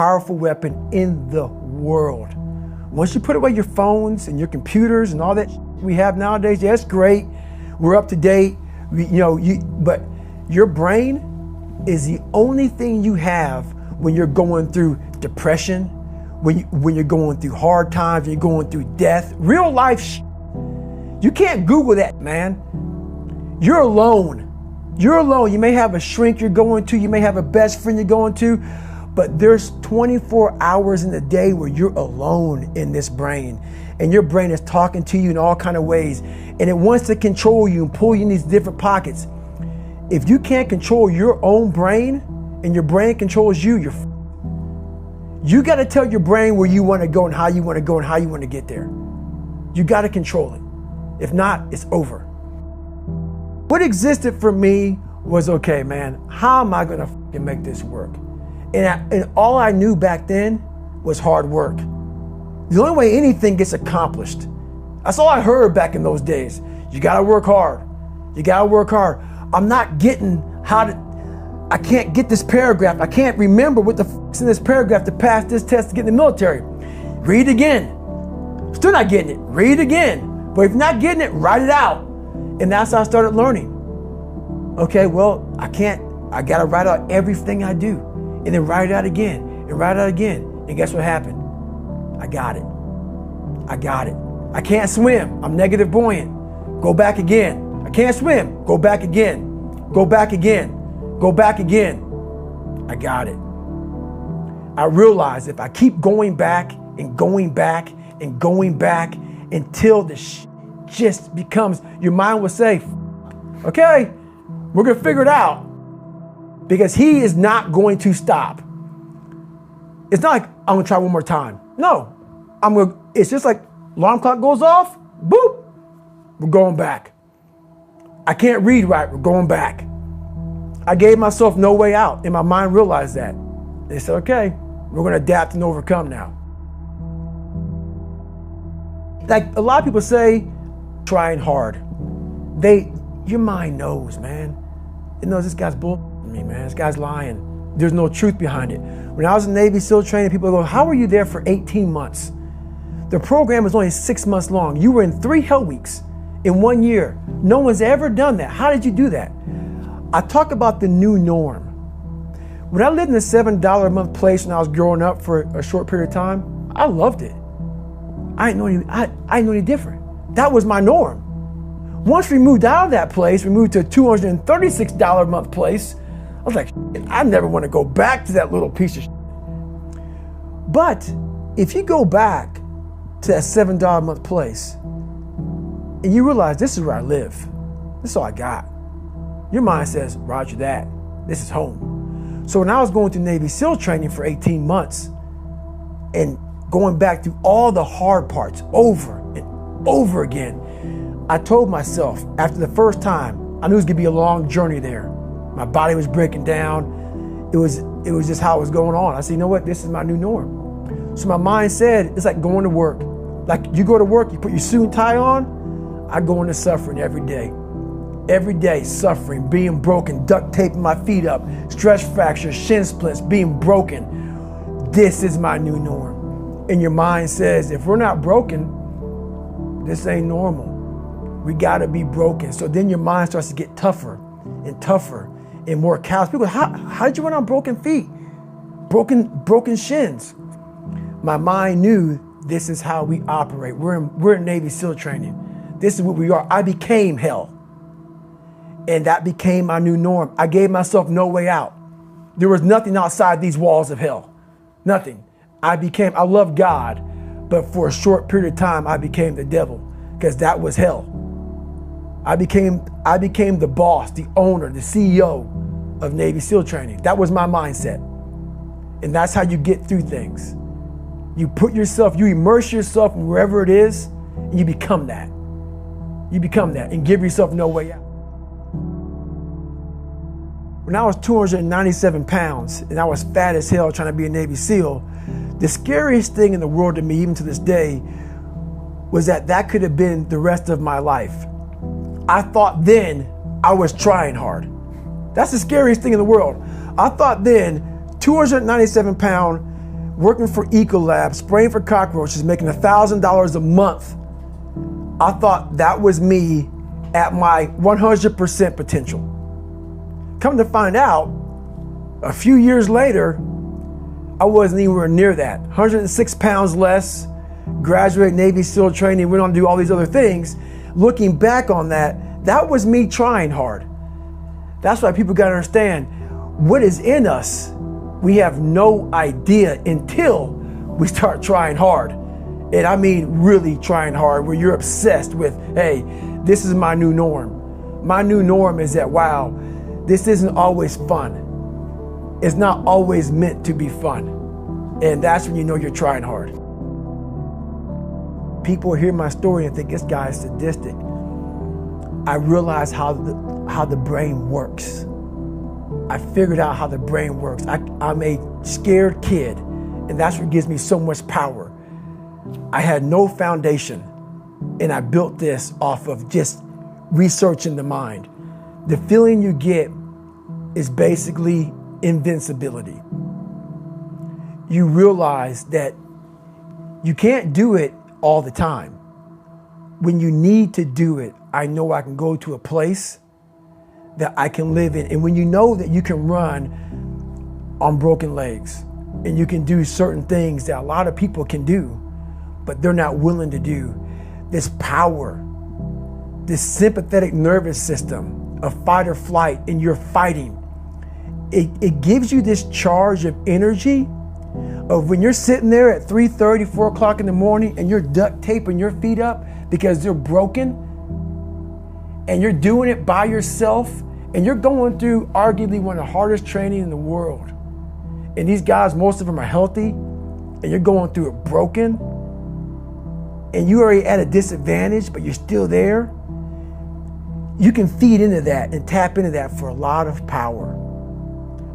powerful weapon in the world. Once you put away your phones and your computers and all that we have nowadays, yeah, it's great. We're up to date. But your brain is the only thing you have when you're going through depression, when you're going through hard times, when you're going through death, real life. You can't Google that, man. You're alone. You're alone. You may have a shrink you're going to, you may have a best friend you're going to, but there's 24 hours in the day where you're alone in this brain, and your brain is talking to you in all kinds of ways, and it wants to control you and pull you in these different pockets. If you can't control your own brain and your brain controls you, you got to tell your brain where you want to go and how you want to go and how you want to get there. You got to control it. If not, it's over. What existed for me was, okay, man, how am I going to make this work? And all I knew back then was hard work. The only way anything gets accomplished. That's all I heard back in those days. You got to work hard. You got to work hard. I'm not getting I can't get this paragraph. I can't remember what the f***'s in this paragraph to pass this test to get in the military. Read again. Still not getting it. Read again. But if you're not getting it, write it out. And that's how I started learning. Okay, well, I got to write out everything I do. And then write it out again. And write it out again. And guess what happened? I got it. I can't swim. I'm negative buoyant. Go back again. I can't swim. Go back again. Go back again. Go back again. I got it. I realized if I keep going back and going back and going back until the just becomes, your mind will say, okay, we're going to figure it out, because he is not going to stop. It's not like I'm going to try one more time. No, it's just like alarm clock goes off, boop, we're going back. I can't read right, we're going back. I gave myself no way out, and my mind realized that. They said, okay, we're going to adapt and overcome now. Like a lot of people say, trying hard. Your mind knows, man. It knows this guy's bullshitting me, man. This guy's lying. There's no truth behind it. When I was in Navy SEAL training, people go, how were you there for 18 months? The program was only 6 months long. You were in 3 hell weeks in 1 year. No one's ever done that. How did you do that? I talk about the new norm. When I lived in a $7 a month place when I was growing up for a short period of time, I loved it. I didn't know any different. That was my norm. Once we moved out of that place, we moved to a $236 a month place. I was like, I never want to go back to that little piece of shit. But if you go back to that $7 a month place and you realize this is where I live, this is all I got, your mind says, roger that, this is home. So when I was going through Navy SEAL training for 18 months and going back through all the hard parts over and over again, I told myself after the first time, I knew it was gonna be a long journey there. My body was breaking down. It was just how it was going on. I said, you know what, this is my new norm. So my mind said, it's like going to work. Like you go to work, you put your suit and tie on, I go into suffering every day. Every day, suffering, being broken, duct taping my feet up, stress fractures, shin splints, being broken. This is my new norm. And your mind says, if we're not broken, this ain't normal. We gotta be broken. So then your mind starts to get tougher and tougher and more callous. People go, how did you run on broken feet? Broken shins. My mind knew this is how we operate. We're in Navy SEAL training. This is what we are. I became hell. And that became my new norm. I gave myself no way out. There was nothing outside these walls of hell. Nothing. I love God, but for a short period of time, I became the devil, because that was hell. I became the boss, the owner, the CEO of Navy SEAL training. That was my mindset. And that's how you get through things. You immerse yourself in wherever it is, and you become that. You become that and give yourself no way out. When I was 297 pounds and I was fat as hell trying to be a Navy SEAL, the scariest thing in the world to me, even to this day, was that could have been the rest of my life. I thought then I was trying hard. That's the scariest thing in the world. I thought then, 297 pound, working for Ecolab, spraying for cockroaches, making $1,000 a month. I thought that was me at my 100% potential. Come to find out, a few years later, I wasn't anywhere near that. 106 pounds less, graduated Navy SEAL training, went on to do all these other things. Looking back on that, that was me trying hard. That's why people gotta understand, what is in us, we have no idea until we start trying hard. And I mean really trying hard, where you're obsessed with, hey, this is my new norm. My new norm is that, wow, this isn't always fun. It's not always meant to be fun. And that's when you know you're trying hard. People hear my story and think this guy is sadistic. I realized how the brain works. I figured out how the brain works. I'm a scared kid, and that's what gives me so much power. I had no foundation, and I built this off of just researching the mind. The feeling you get is basically invincibility. You realize that you can't do it all the time. When you need to do it, I know I can go to a place that I can live in. And when you know that you can run on broken legs and you can do certain things that a lot of people can do, but they're not willing to do, this power, this sympathetic nervous system of fight or flight, and you're fighting, it gives you this charge of energy of when you're sitting there at 3:30, 4 o'clock in the morning and you're duct taping your feet up because they're broken, and you're doing it by yourself, and you're going through arguably one of the hardest training in the world. And these guys, most of them are healthy, and you're going through it broken, and you're already at a disadvantage, but you're still there. You can feed into that and tap into that for a lot of power.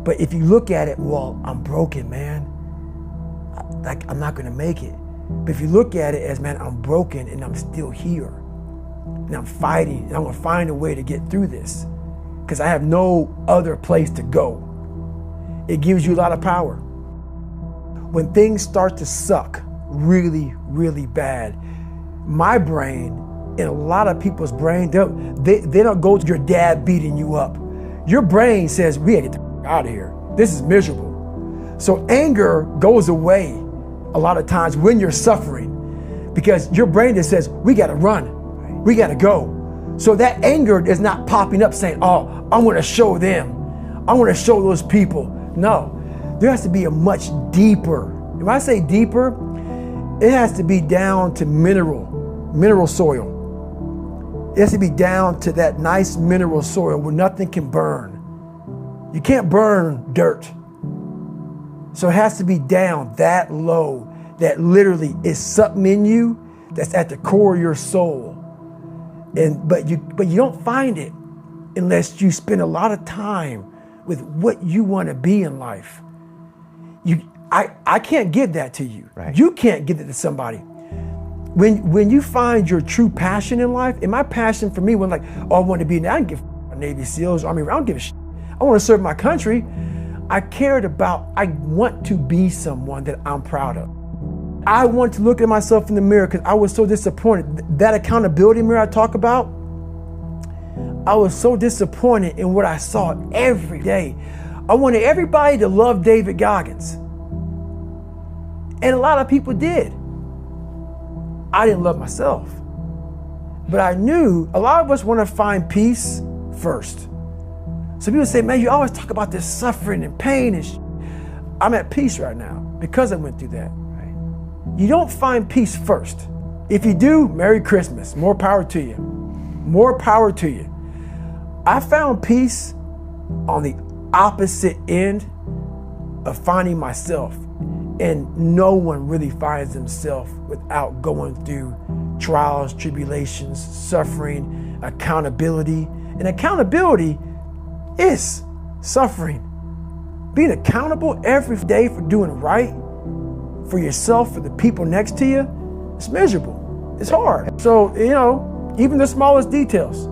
But if you look at it, well, I'm broken, man. I'm not gonna make it. But if you look at it as, man, I'm broken and I'm still here. And I'm fighting, and I'm gonna find a way to get through this because I have no other place to go. It gives you a lot of power. When things start to suck really, really bad, my brain and a lot of people's brain, they don't go to your dad beating you up. Your brain says, we gotta get the out of here. This is miserable. So anger goes away a lot of times when you're suffering because your brain just says, we gotta run. We gotta go. So that anger is not popping up saying, oh, I wanna show them. I wanna show those people. No, there has to be a much deeper. When I say deeper, it has to be down to mineral soil. It has to be down to that nice mineral soil where nothing can burn. You can't burn dirt. So it has to be down that low, that literally is something in you that's at the core of your soul. But you don't find it unless you spend a lot of time with what you want to be in life. I can't give that to you. Right. You can't give it to somebody. When you find your true passion in life, and my passion for me was like, oh, I want to be, I don't give a Navy SEALs, Army, I don't give a shit. I want to serve my country. I want to be someone that I'm proud of. I want to look at myself in the mirror because I was so disappointed. That accountability mirror I talk about, I was so disappointed in what I saw every day. I wanted everybody to love David Goggins. And a lot of people did. I didn't love myself. But I knew a lot of us want to find peace first. So people say, man, you always talk about this suffering and pain and I'm at peace right now because I went through that. Right? You don't find peace first. If you do, Merry Christmas. More power to you. More power to you. I found peace on the opposite end of finding myself. And no one really finds themselves without going through trials, tribulations, suffering, accountability. And accountability is suffering. Being accountable every day for doing right for yourself, for the people next to you, it's miserable. It's hard. So, even the smallest details.